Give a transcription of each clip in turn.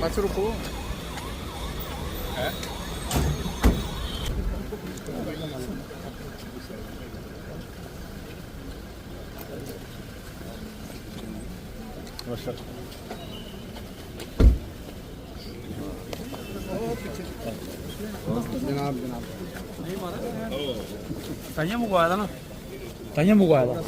बस रुको। जनाब जनाब ताइयां मंगवाया था ना, ताइयां मंगवाया था।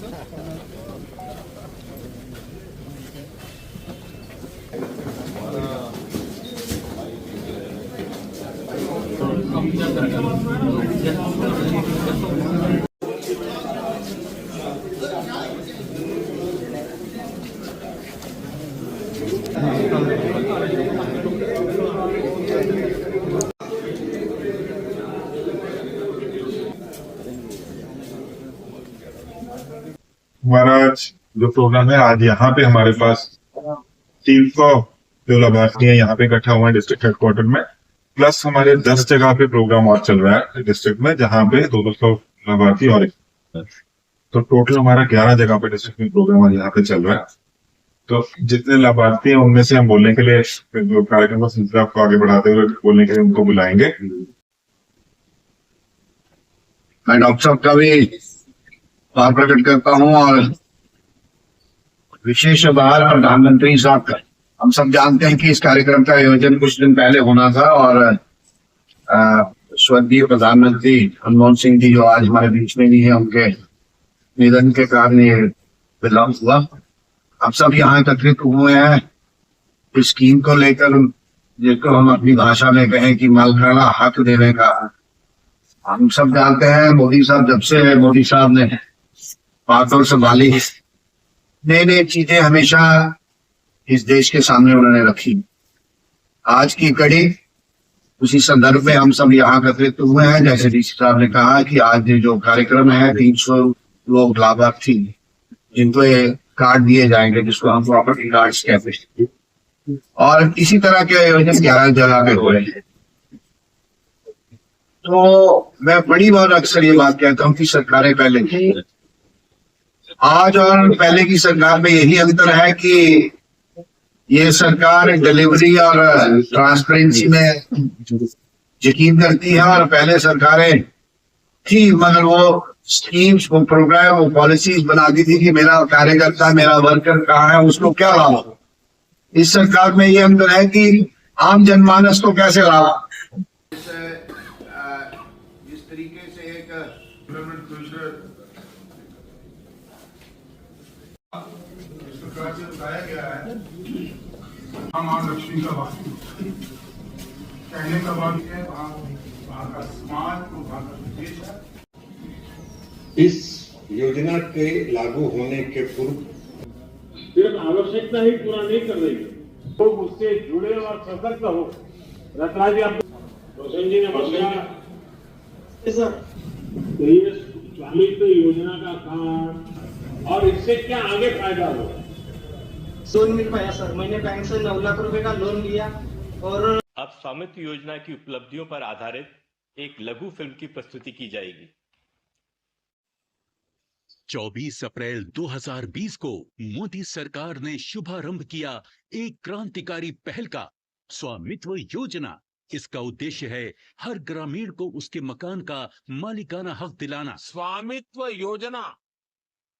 हमारा आज जो प्रोग्राम है, आज यहाँ पे हमारे पास 300 जो लाभार्थी हैं यहाँ पे इकट्ठा हुए हैं डिस्ट्रिक्ट हेडक्वार्टर में। प्लस हमारे 10 जगह पे प्रोग्राम और चल रहा है डिस्ट्रिक्ट में, जहाँ पे 200 लाभार्थी और तो टोटल हमारा 11 जगह पे डिस्ट्रिक्ट में प्रोग्राम आज यहाँ पे चल रहा है। तो जितने लाभार्थी हैं उनमें से हम बोलने के लिए जो कार्यक्रम का सिलसिला को आगे बढ़ाते हुए बोलने के लिए उनको बुलाएंगे। मैं डॉक्टर साहब का भी आभार प्रकट करता हूँ और विशेष आभार प्रधानमंत्री साहब का। हम सब जानते हैं कि इस कार्यक्रम का आयोजन कुछ दिन पहले होना था और स्वर्गीय प्रधानमंत्री मनमोहन सिंह जी जो आज हमारे बीच में नहीं है, उनके निधन के कारण ये विलम्ब हुआ। हम सब यहाँ एकत्रित हुए हैं इस स्कीम को लेकर, जिसको हम अपनी भाषा में कहें कि मालखाना हक देने का। हम सब जानते हैं मोदी साहब ने बातों संभाली, नई नई चीजें हमेशा इस देश के सामने उन्होंने रखी। आज की कड़ी उसी संदर्भ में हम सब यहाँ एकत्रित हुए हैं। जैसे डीसी साहब ने कहा कि आज जो कार्यक्रम है 300 लोग लाभार्थी जिनको ये कार्ड दिए जाएंगे, जिसको हम प्रॉपर्टी कार्ड्स कहते हैं, और इसी तरह के आयोजन 11 जगह पे हो रहे हैं। तो मैं बड़ी बार अक्सर ये बात कहता हूँ कि सरकारें पहले की, आज और पहले की सरकार में यही अंतर है कि ये सरकार डिलीवरी और ट्रांसपेरेंसी में यकीन करती है, और पहले सरकारें थी मगर वो स्कीम्स, वो प्रोग्राम, वो पॉलिसीज बनाती थी कि मेरा कार्यकर्ता, मेरा वर्कर कहाँ है, उसको क्या लाभ। इस सरकार में ये अंतर है कि आम जनमानस को कैसे लाभ। जिस तरीके से एक इस प्रकार से बताया गया है, मां लक्ष्मी का वाक्य कहने का वाक्य है, वहाँ का समाज और वहाँ का देश है। इस योजना के लागू होने के पूर्व सिर्फ आवश्यकता ही पूरा नहीं कर रही है, लोग उससे जुड़े और सतर्क हो। रतराज जी, आप रोशन जी ने बताया तो ये स्वामित्व योजना का कार्ड और इससे क्या आगे फायदा होगा। लोन मिल पाया सर, मैंने बैंक से 9 लाख रुपए का लोन लिया। और अब स्वामित्व योजना की उपलब्धियों पर आधारित एक लघु फिल्म की प्रस्तुति की जाएगी। 24 अप्रैल 2020 को मोदी सरकार ने शुभारंभ किया एक क्रांतिकारी पहल का, स्वामित्व योजना। इसका उद्देश्य है हर ग्रामीण को उसके मकान का मालिकाना हक दिलाना। स्वामित्व योजना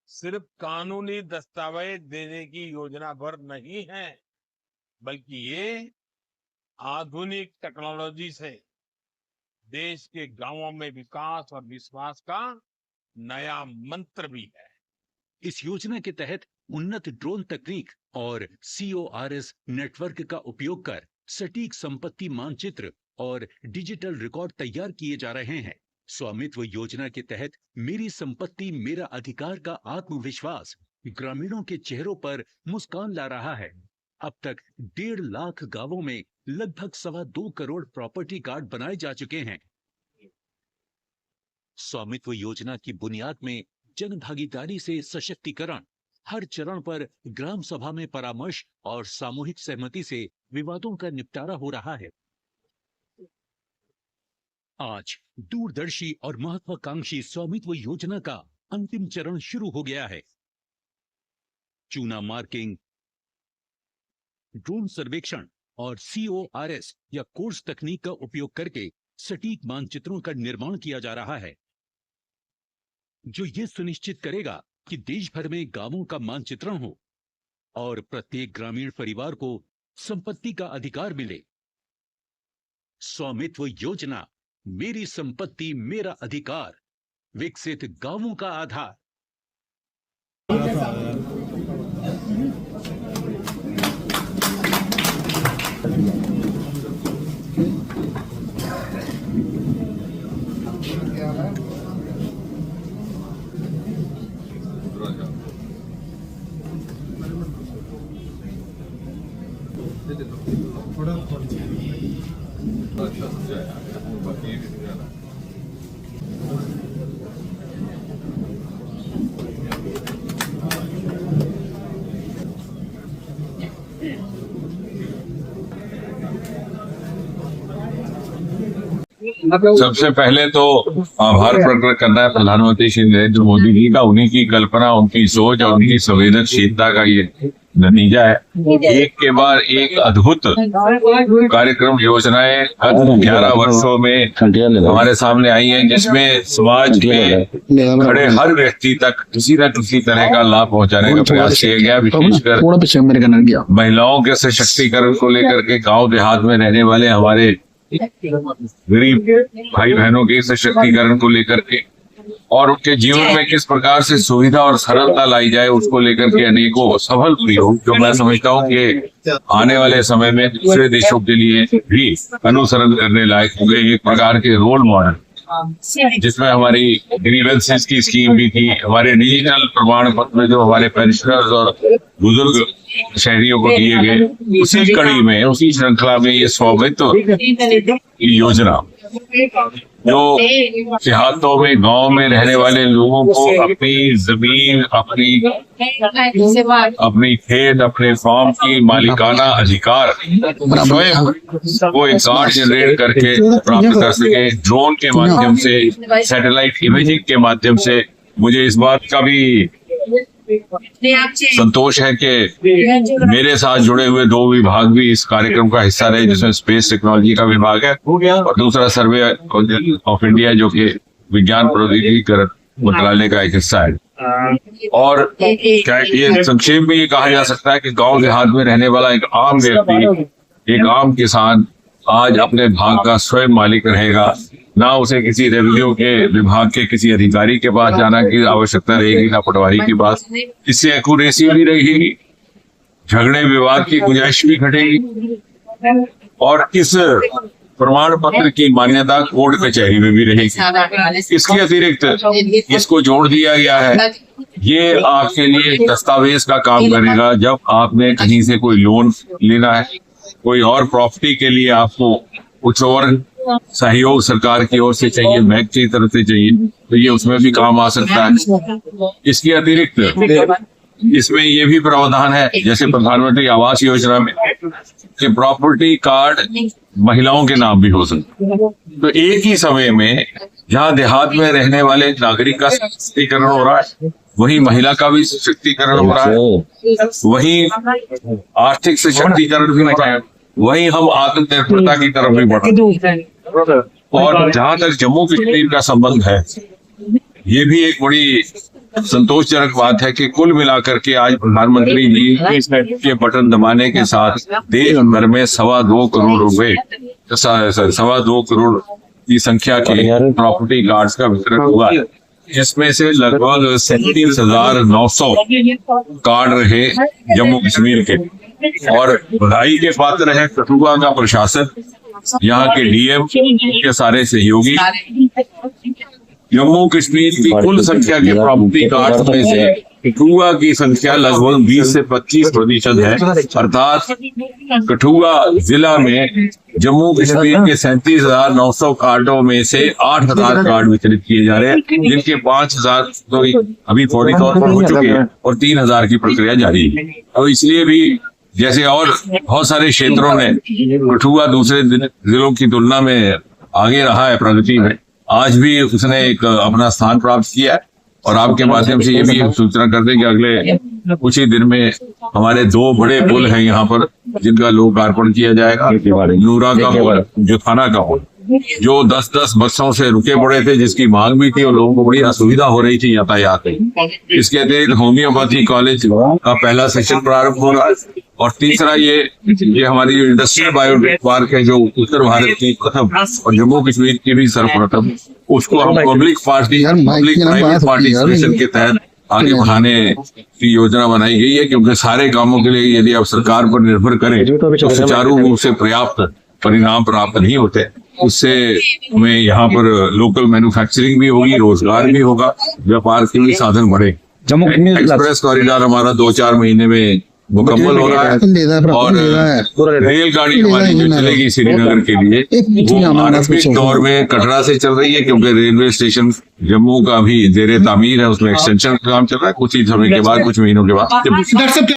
सिर्फ कानूनी दस्तावेज देने की योजना भर नहीं है, बल्कि ये आधुनिक टेक्नोलॉजी से देश के गांवों में विकास और विश्वास का नया मंत्र भी है। इस योजना के तहत उन्नत ड्रोन तकनीक और CORS नेटवर्क का उपयोग कर सटीक संपत्ति मानचित्र और डिजिटल रिकॉर्ड तैयार किए जा रहे हैं। स्वामित्व योजना के तहत मेरी संपत्ति मेरा अधिकार का आत्मविश्वास ग्रामीणों के चेहरों पर मुस्कान ला रहा है। अब तक 1.5 लाख गांवों में लगभग 2.25 करोड़ प्रॉपर्टी कार्ड बनाए जा चुके हैं। स्वामित्व योजना की बुनियाद में जन भागीदारी से सशक्तिकरण, हर चरण पर ग्राम सभा में परामर्श और सामूहिक सहमति से विवादों का निपटारा हो रहा है। आज दूरदर्शी और महत्वाकांक्षी स्वामित्व योजना का अंतिम चरण शुरू हो गया है। चूना मार्किंग, ड्रोन सर्वेक्षण, और CORS या कोर्स तकनीक का उपयोग करके सटीक मानचित्रों का निर्माण किया जा रहा है, जो ये सुनिश्चित करेगा कि देश भर में गांवों का मानचित्रण हो और प्रत्येक ग्रामीण परिवार को संपत्ति का अधिकार मिले। स्वामित्व योजना, मेरी संपत्ति मेरा अधिकार, विकसित गांवों का आधार। सबसे पहले तो आभार प्रकट करना है प्रधानमंत्री श्री नरेंद्र मोदी जी का। उन्हीं की कल्पना, उनकी सोच और उनकी संवेदनशीलता का ये नतीजा है। एक के बाद एक अद्भुत कार्यक्रम, योजनाएं गत 11 वर्षों में हमारे सामने आई हैं, जिसमें समाज में खड़े हर व्यक्ति तक किसी न किसी तरह का लाभ पहुंचाने का प्रयास किया गया। विशेषकर महिलाओं के सशक्तिकरण को लेकर के गांव देहात में रहने वाले हमारे गरीब भाई बहनों के सशक्तिकरण को लेकर के और उनके जीवन में किस प्रकार से सुविधा और सरलता लाई जाए, उसको लेकर के अनेकों सफल प्रयोग, जो मैं समझता हूँ कि आने वाले समय में दूसरे देशों के लिए भी अनुसरण करने लायक होंगे। एक प्रकार के रोल मॉडल, जिसमें हमारी ग्रीवेंसेस की स्कीम भी थी, हमारे डिजिटल प्रमाण पत्र जो हमारे पेंशनर्स और बुजुर्ग शहरियों को दिए गए, उसी कड़ी में, उसी श्रृंखला में ये स्वामित्व योजना, जो देहातों में, गांव में रहने वाले लोगों को अपनी जमीन, अपनी खेत, अपने फार्म की मालिकाना अधिकार स्वयं वो एक कार्ड जनरेट करके प्राप्त कर सके। ड्रोन के माध्यम से, सैटेलाइट इमेजिंग के माध्यम से। मुझे इस बात का भी संतोष है कि मेरे साथ जुड़े हुए 2 विभाग भी इस कार्यक्रम का हिस्सा रहे, जिसमें स्पेस टेक्नोलॉजी का विभाग है और दूसरा सर्वे ऑफ इंडिया, जो कि विज्ञान प्रौद्योगिकी मंत्रालय का एक हिस्सा है। और क्या ये संक्षेप में ये कहा जा सकता है कि गांव देहात में रहने वाला एक आम व्यक्ति, एक आम किसान आज अपने भाग का स्वयं मालिक रहेगा। ना उसे किसी रेवेन्यू के विभाग के किसी अधिकारी के पास जाना की आवश्यकता रहेगी, ना पटवारी की पास। इससे एक्यूरेसी भी रहेगी, झगड़े विवाद की गुंजाइश भी घटेगी और इस प्रमाण पत्र की मान्यता कोर्ट कचहरी में भी रहेगी। इसके अतिरिक्त इसको जोड़ दिया गया है, ये आपके लिए दस्तावेज का काम करेगा। जब आपने कहीं से कोई लोन लेना है, कोई और प्रॉपर्टी के लिए आपको कुछ और सहयोग सरकार की ओर से चाहिए, बैंक की तरफ से चाहिए, तो ये उसमें भी काम आ सकता है। इसके अतिरिक्त इसमें ये भी प्रावधान है, जैसे प्रधानमंत्री आवास योजना में, कि प्रॉपर्टी कार्ड महिलाओं के नाम भी हो सकते। तो एक ही समय में जहाँ देहात में रहने वाले नागरिक का सशक्तिकरण हो रहा है, वही महिला का भी सशक्तिकरण हो रहा है, वही आर्थिक सशक्तिकरण भी हो रहा है, वही हम आत्मनिर्भरता की तरफ भी बढ़ रहे हैं। और जहां तक जम्मू कश्मीर का संबंध है, ये भी एक बड़ी संतोषजनक बात है कि कुल मिलाकर के आज प्रधानमंत्री जी के बटन दबाने के साथ देश भर में 2.25 करोड़ रुपए, 2.25 करोड़ की संख्या के प्रॉपर्टी कार्ड्स का वितरण हुआ है, जिसमें से लगभग 37,900 कार्ड रहे जम्मू कश्मीर के। और बधाई के पात्र है कठुआ का प्रशासन, यहाँ के डीएम के सारे सहयोगी। जम्मू कश्मीर की कुल संख्या के प्रॉपर्टी कार्ड में से कठुआ की संख्या लगभग 20 से 25% है। अर्थात कठुआ जिला में जम्मू कश्मीर के 37,900 कार्डों में से 8,000 कार्ड वितरित किए जा रहे हैं, जिनके 5,000 तो अभी फौरी तौर पर हो चुके हैं और 3,000 की प्रक्रिया जारी है। तो इसलिए भी जैसे और बहुत सारे क्षेत्रों में कठुआ दूसरे जिलों की तुलना में आगे रहा है प्रगति में, आज भी उसने एक अपना स्थान प्राप्त किया है। और आपके माध्यम से ये भी सूचना कर दें कि अगले कुछ ही दिन में हमारे 2 बड़े पुल हैं यहाँ पर, जिनका लोकार्पण किया जाएगा। नूरा का हो, जो थाना का हो, जो 10-10 बसों से रुके पड़े थे, जिसकी मांग भी थी और लोगों को बड़ी असुविधा हो रही थी यातायात में। इसके अतिरिक्त होम्योपैथी कॉलेज का पहला सेशन प्रारंभ हो रहा है। और तीसरा ये हमारी जो इंडस्ट्रियल बायोटेक पार्क है, जो उत्तर भारत की प्रथम और जम्मू कश्मीर की भी सर्वप्रथम, उसको हम पब्लिक प्राइवेट पार्टिसिपेशन के तहत आगे बढ़ाने की योजना बनाई गई है। क्योंकि सारे कामों के लिए यदि आप सरकार पर निर्भर करें तो सुचारू रूप से पर्याप्त परिणाम प्राप्त नहीं होते। उससे हमें यहाँ पर लोकल मैन्युफैक्चरिंग भी होगी, रोजगार भी होगा, व्यापार के भी साधन बढ़े। जम्मू कश्मीर एक्सप्रेस कॉरिडोर हमारा 2-4 महीने में मुकम्मल हो रहा है और रेलगाड़ी हमारी जो चलेगी श्रीनगर के लिए, वो आरंभिक दौर में कटरा से चल रही है। क्योंकि रेलवे स्टेशन जम्मू का भी जेरे तामीर है, उसमें एक्सटेंशन का काम चल रहा है। कुछ ही समय के बाद, कुछ महीनों के बाद